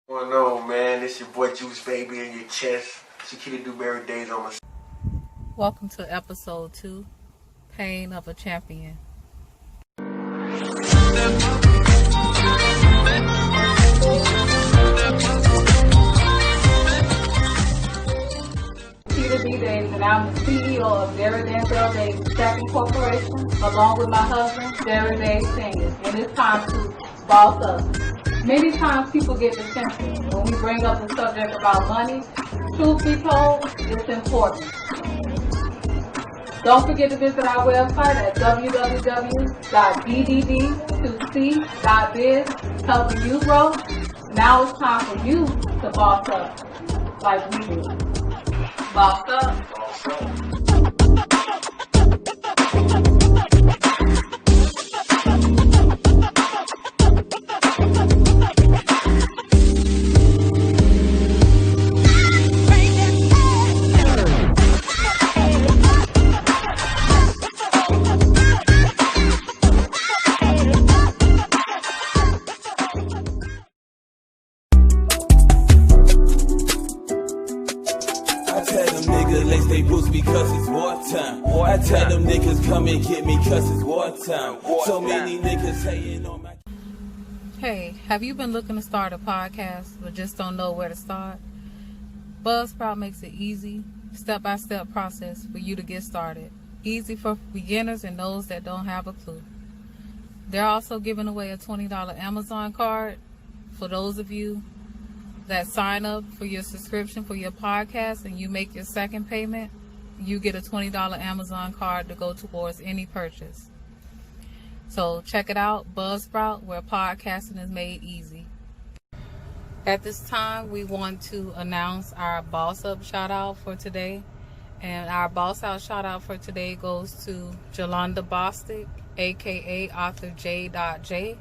Going on, man? It's your boy Juice Baby in your chest. Shakita Dewberry Days on my. Welcome to episode 2, Pain of a Champion. Shakita D. Days, and I'm the CEO of Derek Denzel Days Stacking Corporation, along with my husband, Derek Days Sr. And it's time to boss up. Many times people get defensive when we bring up the subject about money. Truth be told, it's important. Don't forget to visit our website at www.bdd2c.biz, helping you grow. Now it's time for you to boss up like we do. Boss up. They boost because it's wartime. I tell them niggas come and get me cause it's wartime. So many niggas hating on my... Hey, have you been looking to start a podcast but just don't know where to start? Buzzsprout makes it easy, step-by-step process for you to get started. Easy for beginners and those that don't have a clue. They're also giving away a $20 Amazon card for those of you that sign up for your subscription for your podcast and you make your second payment, you get a $20 Amazon card to go towards any purchase. So check it out, Buzzsprout, where podcasting is made easy. At this time, we want to announce our Boss Up shout out for today. And our Boss Out shout out for today goes to Jolanda Bostic, aka author J.J.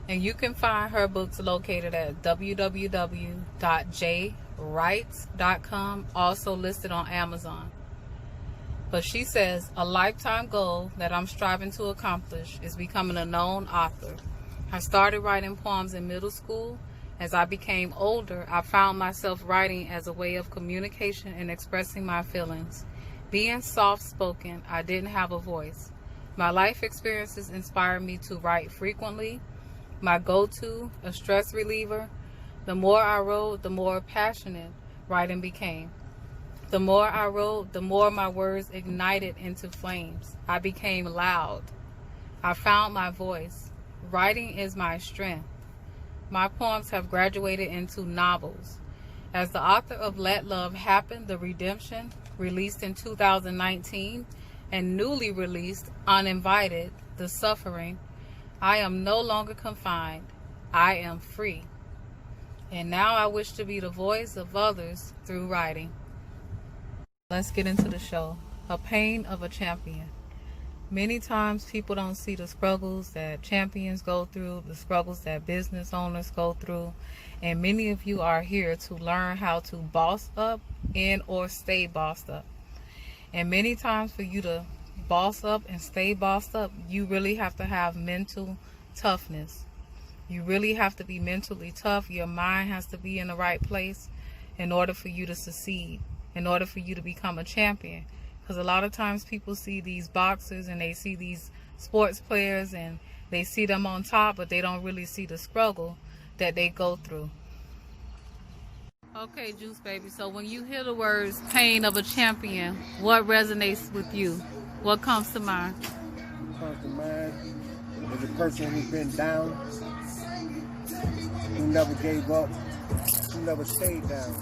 And you can find her books located at www.jwrites.com, also listed on Amazon. But she says, a lifetime goal that I'm striving to accomplish is becoming a known author. I started writing poems in middle school. As I became older, I found myself writing as a way of communication and expressing my feelings. Being soft-spoken, I didn't have a voice. My life experiences inspired me to write frequently. My go-to, a stress reliever. The more I wrote, the more passionate writing became. The more I wrote, the more my words ignited into flames. I became loud. I found my voice. Writing is my strength. My poems have graduated into novels. As the author of Let Love Happen, The Redemption, released in 2019, and newly released Uninvited, The Suffering, I am no longer confined. I am free. And now I wish to be the voice of others through writing. Let's get into the show. A Pain of a Champion. Many times people don't see the struggles that champions go through, the struggles that business owners go through. And many of you are here to learn how to boss up and or stay bossed up. And many times for you to boss up and stay bossed up, you really have to have mental toughness. You really have to be mentally tough. Your mind has to be in the right place in order for you to succeed, in order for you to become a champion. Because a lot of times people see these boxers and they see these sports players and they see them on top, but they don't really see the struggle that they go through. Okay, Juice Baby, so when you hear the words pain of a champion, what resonates with you? What comes to mind? What comes to mind is a person who's been down, who never gave up, who never stayed down.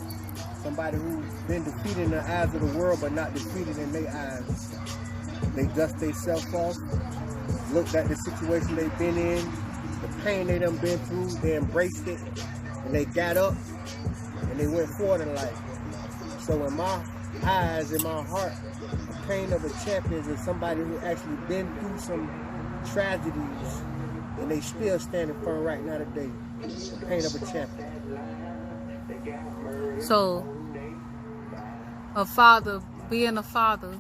Somebody who's been defeated in the eyes of the world, but not defeated in their eyes. They dust themselves off, looked at the situation they've been in, the pain they done been through, they embraced it, and they got up, and they went forward in life. So in my eyes, in my heart, the pain of a champion is somebody who actually been through some tragedies, and they still standing firm right now today. The pain of a champion. So, a father, being a father,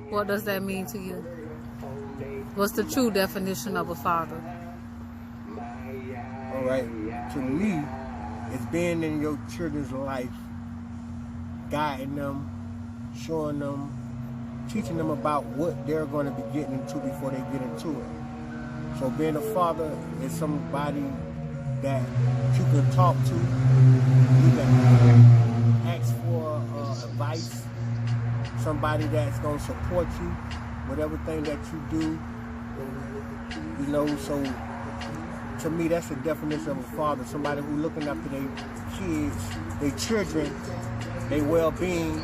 what does that mean to you? What's the true definition of a father? All right, to me, is being in your children's life, guiding them, showing them, teaching them about what they're going to be getting into before they get into it. So being a father is somebody that you can talk to, you can ask for advice, somebody that's going to support you, whatever thing that you do, you know. So to me, that's the definition of a father, somebody who's looking after their kids, their children, their well-being,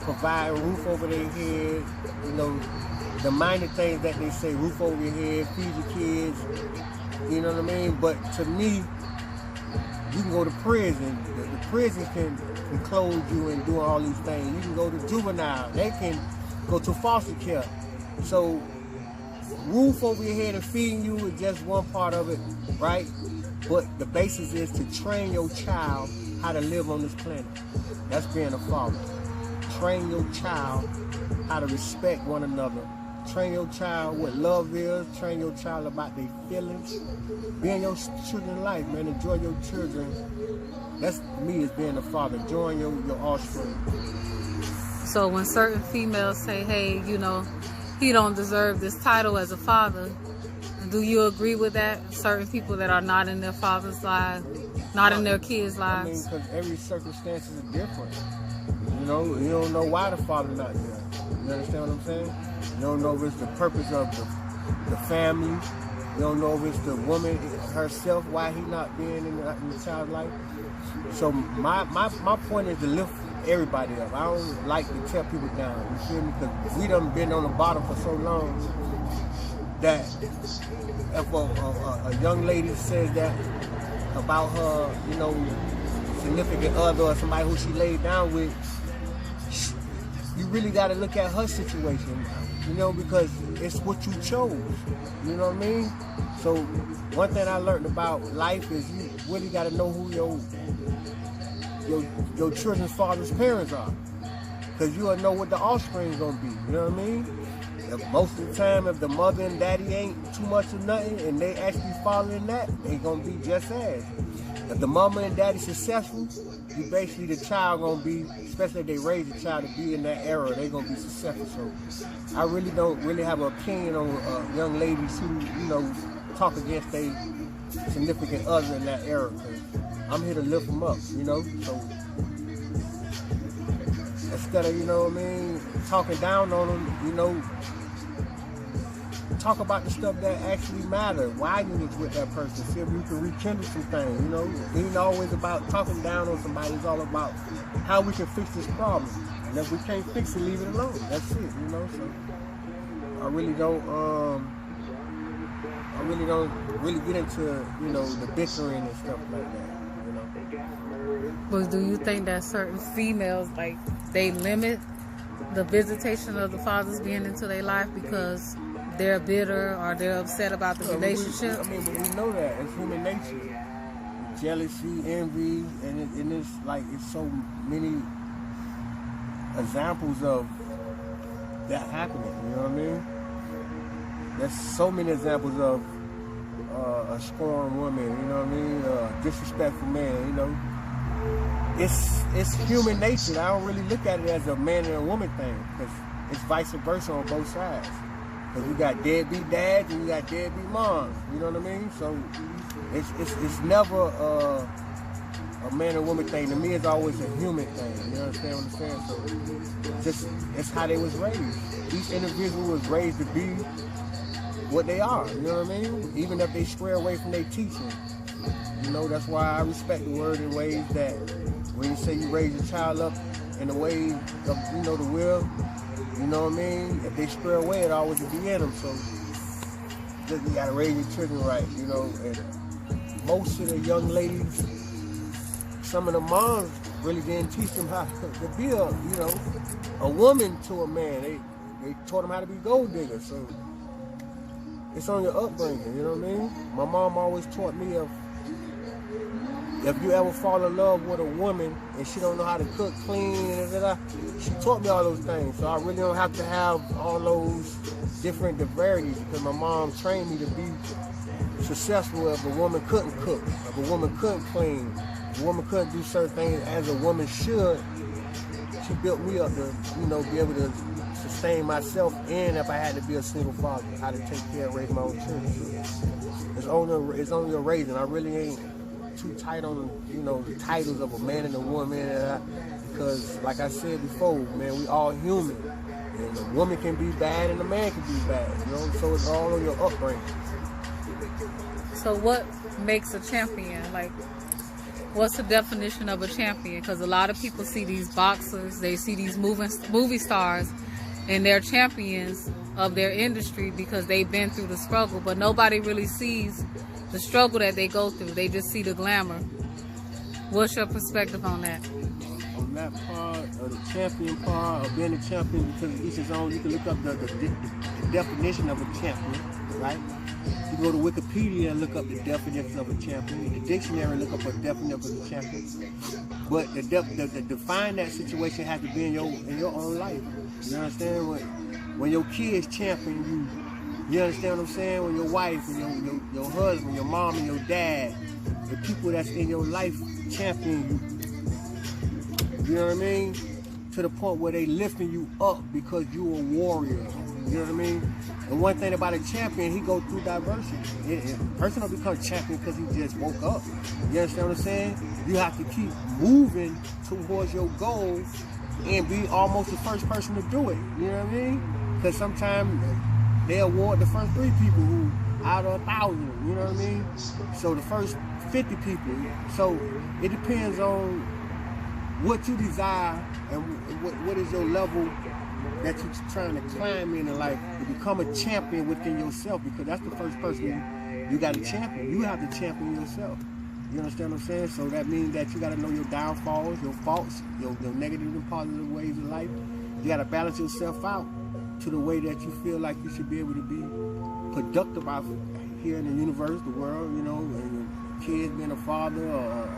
provide a roof over their head, you know, the minor things that they say, roof over your head, feed your kids, you know what I mean? But to me, you can go to prison. The prison can close you and do all these things. You can go to juvenile. They can go to foster care. So roof over your head and feeding you is just one part of it, right? But the basis is to train your child how to live on this planet. That's being a father. Train your child how to respect one another. Train your child what love is. Train your child about their feelings. Be in your children's life, man. Enjoy your children. That's, to me, is being a father. Enjoying your offspring. So when certain females say, hey, you know, he don't deserve this title as a father, do you agree with that? Certain people that are not in their father's lives, not in their kids' lives? I mean, because every circumstance is different. You know, you don't know why the father not there. You understand what I'm saying? You don't know if it's the purpose of the family. You don't know if it's the woman herself, why he not being in the child's life. So my point is to lift everybody up. I don't like to tear people down. You feel me? Because we done been on the bottom for so long that if a young lady says that about her, you know, significant other or somebody who she laid down with, you really got to look at her situation, you know, because it's what you chose, you know what I mean? So one thing I learned about life is you really got to know who your children's father's parents are, because you'll know what the offspring is going to be, you know what I mean? Most of the time, if the mother and daddy ain't too much of nothing and they actually following that, they going to be just as. If the mama and daddy successful, you basically the child gonna be, especially if they raise the child to be in that era, they gonna be successful. So I really don't have an opinion on young ladies who, you know, talk against their significant other in that era. Cause I'm here to lift them up, you know. So instead of, you know what I mean, talking down on them, you know, talk about the stuff that actually matter. Why you was with that person. See if you can rekindle some things, you know. It ain't always about talking down on somebody. It's all about how we can fix this problem. And if we can't fix it, leave it alone. That's it, you know. So I really don't get into, you know, the bickering and stuff like that, you know. But do you think that certain females, like, they limit the visitation of the fathers being into their life because they're bitter or they're upset about the relationship? But we know that. It's human nature. Jealousy, envy, and it's like, it's so many examples of that happening, you know what I mean? There's so many examples of a scorned woman, you know what I mean? Disrespectful man, you know? It's human nature. I don't really look at it as a man and a woman thing, because it's vice versa on both sides. Because you got deadbeat dads and you got deadbeat moms, you know what I mean? So it's never a man and woman thing. To me, it's always a human thing. You understand what I'm saying? So just it's how they was raised. Each individual was raised to be what they are. You know what I mean? Even if they stray away from their teaching. You know, that's why I respect the word in ways that when you say you raise your child up in the way of, you know, the will, you know what I mean? If they stray away, it always will be in them. So just, you gotta raise your children right, you know. And most of the young ladies, some of the moms really didn't teach them how to be a woman to a man. They taught them how to be gold diggers. So it's on your upbringing, you know what I mean? My mom always taught me if you ever fall in love with a woman and she don't know how to cook, clean, she taught me all those things. So I really don't have to have all those different disparities, because my mom trained me to be successful if a woman couldn't cook, if a woman couldn't clean, a woman couldn't do certain things as a woman should. She built me up to, you know, be able to sustain myself, and if I had to be a single father, how to take care and raise my own children. It's only a raising. I really ain't too tight on, you know, the titles of a man and a woman, because like I said before, man, we all human. And a woman can be bad and a man can be bad, you know, so it's all on your upbringing. So what makes a champion? Like, what's the definition of a champion? Because a lot of people see these boxers, they see these movie stars, and they're champions of their industry because they've been through the struggle, but nobody really sees the struggle that they go through. They just see the glamour. What's your perspective on that? On that part, or the champion part, or being a champion, because each his own, you can look up the definition of a champion, right? You go to Wikipedia and look up the definition of a champion. The dictionary look up a definition of a champion. But the define that situation has to be in your own life. You understand? When your kids champion you understand what I'm saying? When your wife and your husband, your mom and your dad, the people that's in your life champion you. You know what I mean? To the point where they lifting you up because you a warrior. You know what I mean? And one thing about a champion, he go through diversity. A person don't become champion because he just woke up. You understand what I'm saying? You have to keep moving towards your goal and be almost the first person to do it. You know what I mean? Because sometimes they award the first 3 people who out of 1,000. You know what I mean? So the first 50 people. So it depends on what you desire and what is your level that you're trying to climb in life to become a champion within yourself, because that's the first person you got to champion. You have to champion yourself. You understand what I'm saying? So that means that you got to know your downfalls, your faults, your negative and positive ways of life. You got to balance yourself out to the way that you feel like you should be able to be productive out here in the universe, the world, you know, and your kids being a father, or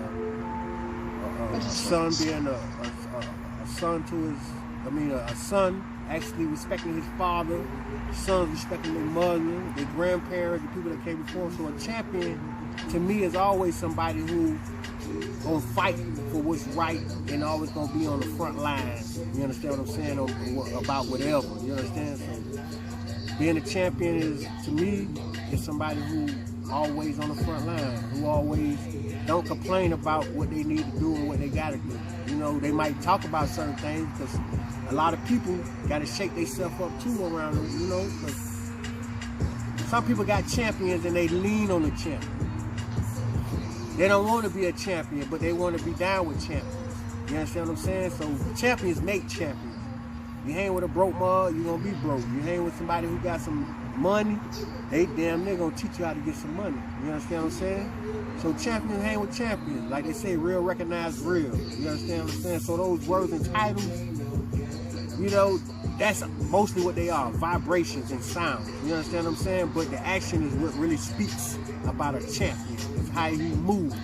a son being a son to his, a son actually respecting his father, sons respecting their mother, their grandparents, the people that came before. So a champion, to me, is always somebody who gonna fight for what's right and always gonna be on the front line. You understand what I'm saying? About whatever. You understand? So being a champion is, to me, is somebody who always on the front line, who always don't complain about what they need to do and what they gotta do. You know, they might talk about certain things because a lot of people gotta shake themselves up too around them, you know. Some people got champions and they lean on the champion. They don't want to be a champion, but they want to be down with champions. You understand what I'm saying? So champions make champions. You hang with a broke mug, you're gonna be broke. You hang with somebody who got some money, they damn near gonna teach you how to get some money. You understand what I'm saying? So champions hang with champions. Like they say, real recognize real. You understand what I'm saying? So those words and titles, you know, that's mostly what they are, vibrations and sound. You understand what I'm saying? But the action is what really speaks about a champion. It's how he moves.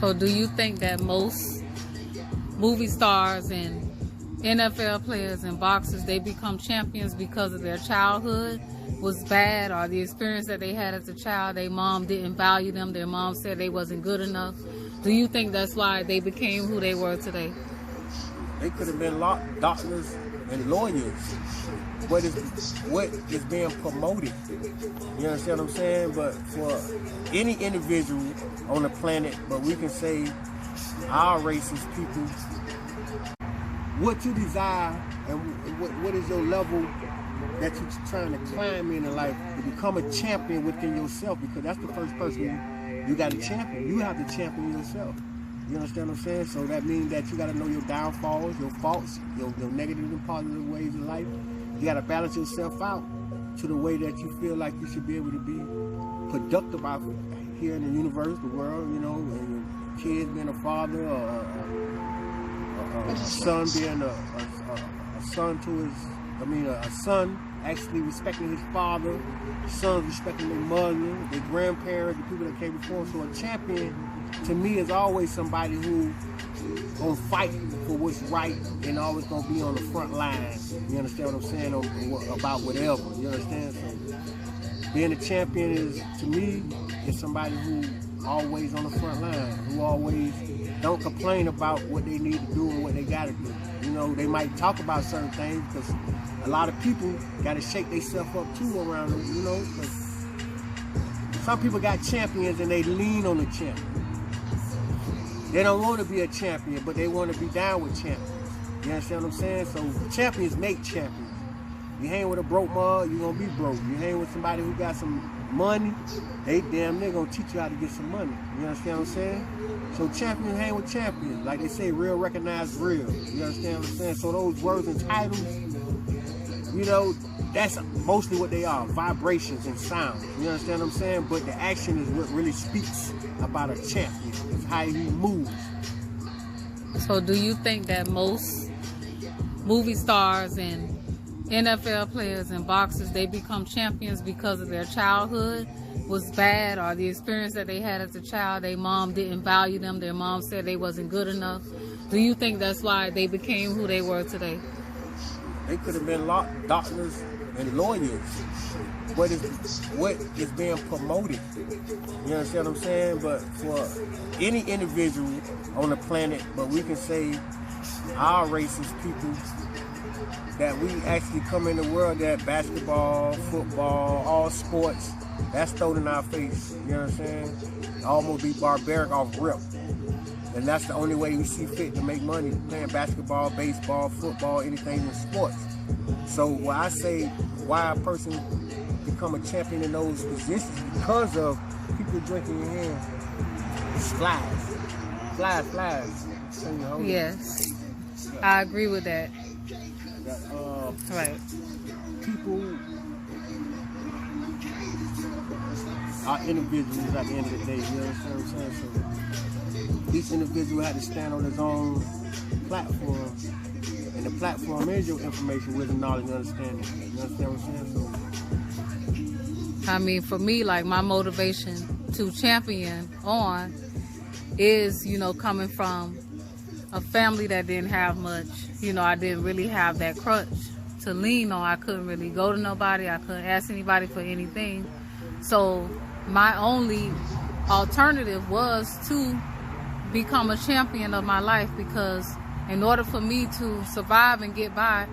So do you think that most movie stars and NFL players and boxers, they become champions because of their childhood was bad, or the experience that they had as a child, their mom didn't value them, their mom said they wasn't good enough? Do you think that's why they became who they were today? They could have been doctors and lawyers. What is being promoted? You understand what I'm saying? But for any individual on the planet, but we can say our race is people, what you desire and what is your level that you're trying to climb in life to become a champion within yourself, because that's the first person you got to champion. You have to champion yourself. You understand what I'm saying? So that means that you got to know your downfalls, your faults, your negative and positive ways of life. You got to balance yourself out to the way that you feel like you should be able to be productive out here in the universe, the world, you know, and your kids being a father, or a son being a son to his, a son actually respecting his father, sons respecting their mother, their grandparents, the people that came before. So a champion, to me, is always somebody who gonna fight for what's right and always gonna be on the front line. You understand what I'm saying? About whatever. You understand? So being a champion is, to me, is somebody who always on the front line, who always don't complain about what they need to do and what they got to do. You know, they might talk about certain things because a lot of people got to shake themselves up too around them, you know. Some people got champions and they lean on the champion. They don't want to be a champion, but they want to be down with champions. You understand what I'm saying? So champions make champions. You hang with a broke mug, you're going to be broke. You hang with somebody who got some money, they damn near going to teach you how to get some money. You understand what I'm saying? So champions hang with champions. Like they say, real recognize real. You understand what I'm saying? So those words and titles, you know, that's mostly what they are, vibrations and sounds. You understand what I'm saying? But the action is what really speaks about a champion. It's how he moves. So do you think that most movie stars and NFL players and boxers, they become champions because of their childhood was bad, or the experience that they had as a child, their mom didn't value them, their mom said they wasn't good enough? Do you think that's why they became who they were today? They could have been doctors and lawyers. What is being promoted? You understand what I'm saying? But for any individual on the planet, but we can say our race is people that we actually come in the world that basketball, football, all sports, that's thrown in our face. You know what I'm saying? Almost be barbaric off rip. And that's the only way we see fit to make money, playing basketball, baseball, football, anything in sports. So when I say why a person become a champion in those positions, because of people drinking your hand, flies. Yes, I agree with that. Right. People are individuals at the end of the day, you understand what I'm saying? So each individual had to stand on his own platform, and the platform is your information, wisdom, knowledge, and understanding. You understand what I'm saying? So, I mean, for me, like, my motivation to champion on is, you know, coming from a family that didn't have much. You know, I didn't really have that crutch to lean on. I couldn't really go to nobody. I couldn't ask anybody for anything. So my only alternative was to become a champion of my life, because in order for me to survive and get by,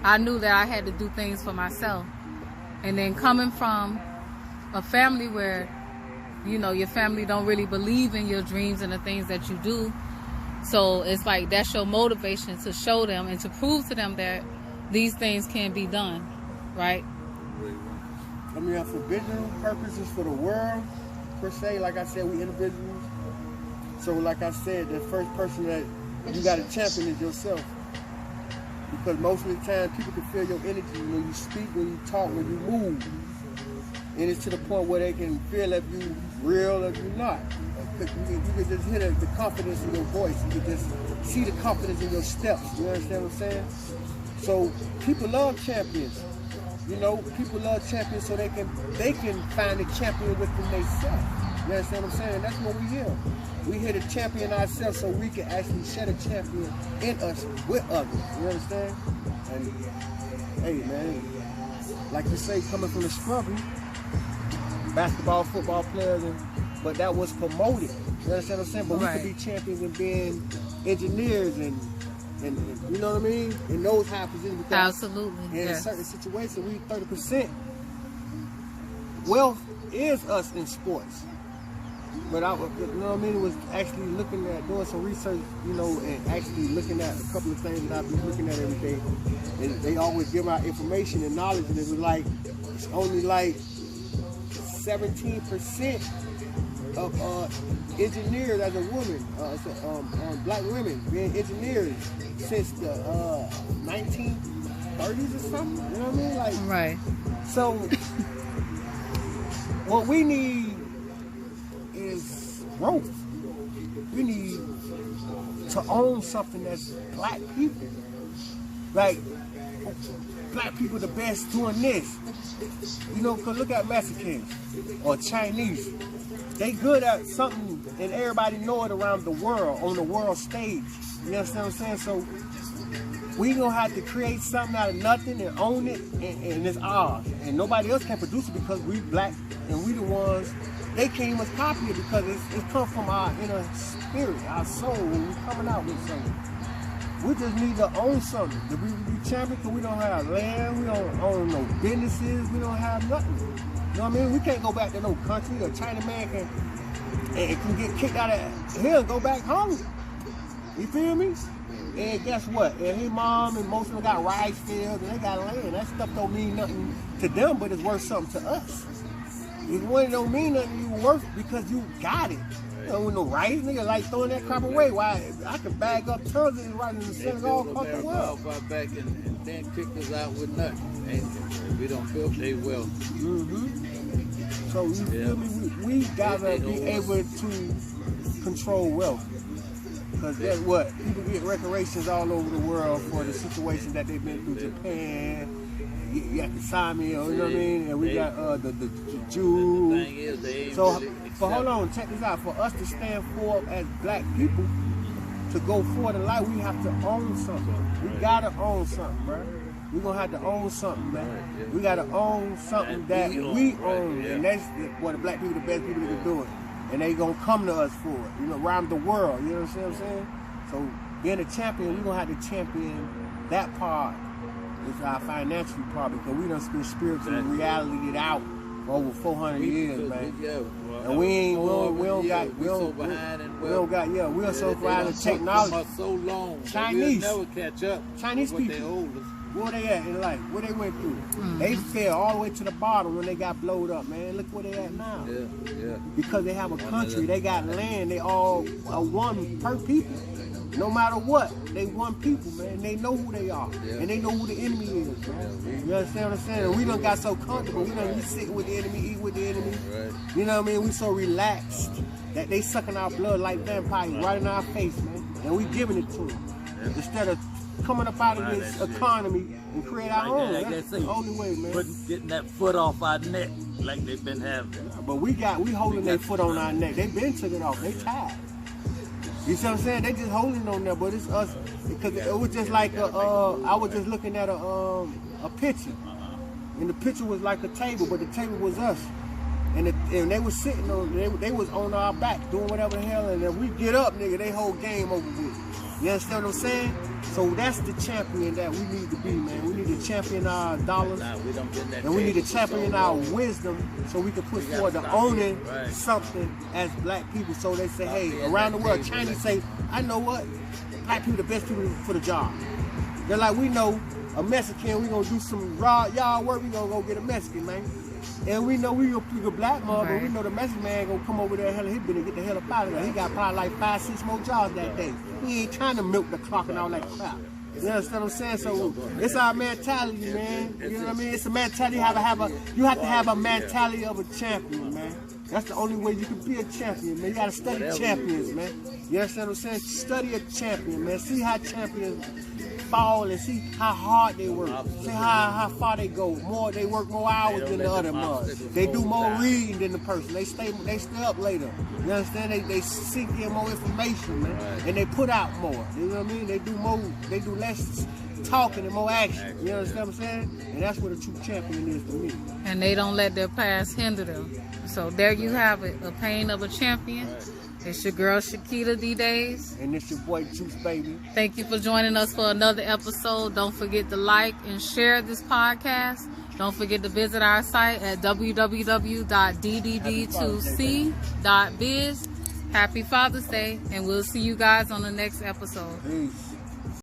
I knew that I had to do things for myself. And then coming from a family where, you know, your family don't really believe in your dreams and the things that you do, so it's like that's your motivation to show them and to prove to them that these things can be done, right? I mean, for business purposes, for the world, per se, like I said, we individuals. So like I said, the first person that you got to champion is yourself. Because most of the time, people can feel your energy when you speak, when you talk, when you move. And it's to the point where they can feel if you real or you not. You can just hear the confidence in your voice. You can just see the confidence in your steps. You understand what I'm saying? So people love champions. You know, people love champions so they can find a champion within themselves. You understand what I'm saying? That's what we here. We here to champion ourselves so we can actually shed a champion in us with others. You understand? And hey, man, like you say, coming from the struggle, basketball, football players, but that was promoted. You understand what I'm saying? But right. We could be champions in being engineers and you know what I mean? In those high positions. Absolutely. In yes. certain situations, we 30%. Wealth is us in sports. But you know what I mean? It was actually looking at, doing some research, you know, and actually looking at a couple of things that I've been looking at every day. And they always give out information and knowledge, and it was like, it's only like 17% of engineers as a woman, black women being engineers since the 1930s or something. You know what I mean? Like, right. So what we need is growth. We need to own something that's black people. Like, black people the best doing this. You know, because look at Mexicans or Chinese. They good at something and everybody know it around the world, on the world stage. You understand what I'm saying? So we gonna have to create something out of nothing and own it, and it's ours. And nobody else can produce it because we black and we the ones they can't even copy it because it's come from our inner spirit, our soul, when we're coming out with something. We just need to own something. To be champion, because we don't have land, we don't own no businesses, we don't have nothing. You know what I mean? We can't go back to no country. A China man can get kicked out of here and go back home. You feel me? And guess what? And his mom and most of them got rice fields and they got land. That stuff don't mean nothing to them, but it's worth something to us. It don't mean nothing you worth because you got it. You know, with no rice, nigga like throwing that crap away. Why? I can bag up tons and right in the Senegal across the world. Back and then kick us out with nothing. If we don't build their wealth. Mm-hmm. So you feel me? We gotta be able to control wealth. Because guess what? People get reparations all over the world for the situation that they've been through. Japan, you got the Sami, you know what I mean? And we got the Jews. So, hold on, check this out. For us to stand forth as black people, to go forward in life, we have to own something. We gotta own something, bro. We're gonna have to own something, man. We gotta own something that we own. And that's what the black people, the best people that are doing. And they gonna come to us for it, you know, around the world, you know what I'm saying? So being a champion, we're gonna have to champion that part. It's our financial part because we done been spiritually reality it out for over 400 years, man. And we don't got, we're so behind in technology. So long, Chinese, we'll never catch up. Chinese people, where they at in life? What they went through? They fell all the way to the bottom when they got blowed up, man. Look where they at now. Because they have a country, they got land, they all are one per people. No matter what, they one people, man. They know who they are. And they know who the enemy is, man. You understand what I'm saying? And we done got so comfortable. We sit with the enemy, eat with the enemy. You know what I mean? We so relaxed that they sucking our blood like vampires right in our face, man. And we giving it to them. Instead of coming up out of this economy and create our own. That's the only way, man. Getting that foot off our neck like they've been having. But we holding their foot on our neck. They been took it off. They tired. You see what I'm saying? They just holding on there, but it's us. Because it was just like, I was just looking at a picture. And the picture was like a table, but the table was us. And they was sitting on, they was on our back doing whatever the hell. And if we get up, nigga, they whole game over with. You understand what I'm saying? So that's the champion that we need to be, man. We need to champion our dollars. And we need to champion our wisdom so we can push forward to owning something as black people. So they say, hey, around the world, Chinese say, I know what? Black people the best people for the job. They're like, we know a Mexican, we gonna do some raw yard work, we gonna go get a Mexican, man. And we know we gonna pick a black man, but we know the Mexican man gonna come over there, hell, he better get the hell up out of there. He got probably like 5-6 more jobs that day. He ain't trying to milk the clock and all that crap. You understand what I'm saying? So it's our mentality, man. You know what I mean? It's a mentality. You have to have a mentality of a champion, man. That's the only way you can be a champion, man. You gotta study champions, man. You understand what I'm saying? Study a champion, man. See how champions fall and see how hard they work. See how far they go. They work more hours than the other ones. They do more reading than the person. They stay up later. You understand? They seek in more information, man. And they put out more. You know what I mean? They do less talking and more action. You understand what I'm saying? And that's what a true champion is to me. And they don't let their past hinder them. So there you have it, a pain of a champion. It's your girl Shakita D-Days. And it's your boy Juice Baby. Thank you for joining us for another episode. Don't forget to like and share this podcast. Don't forget to visit our site at www.ddd2c.biz. Happy Father's Day, and we'll see you guys on the next episode. Peace.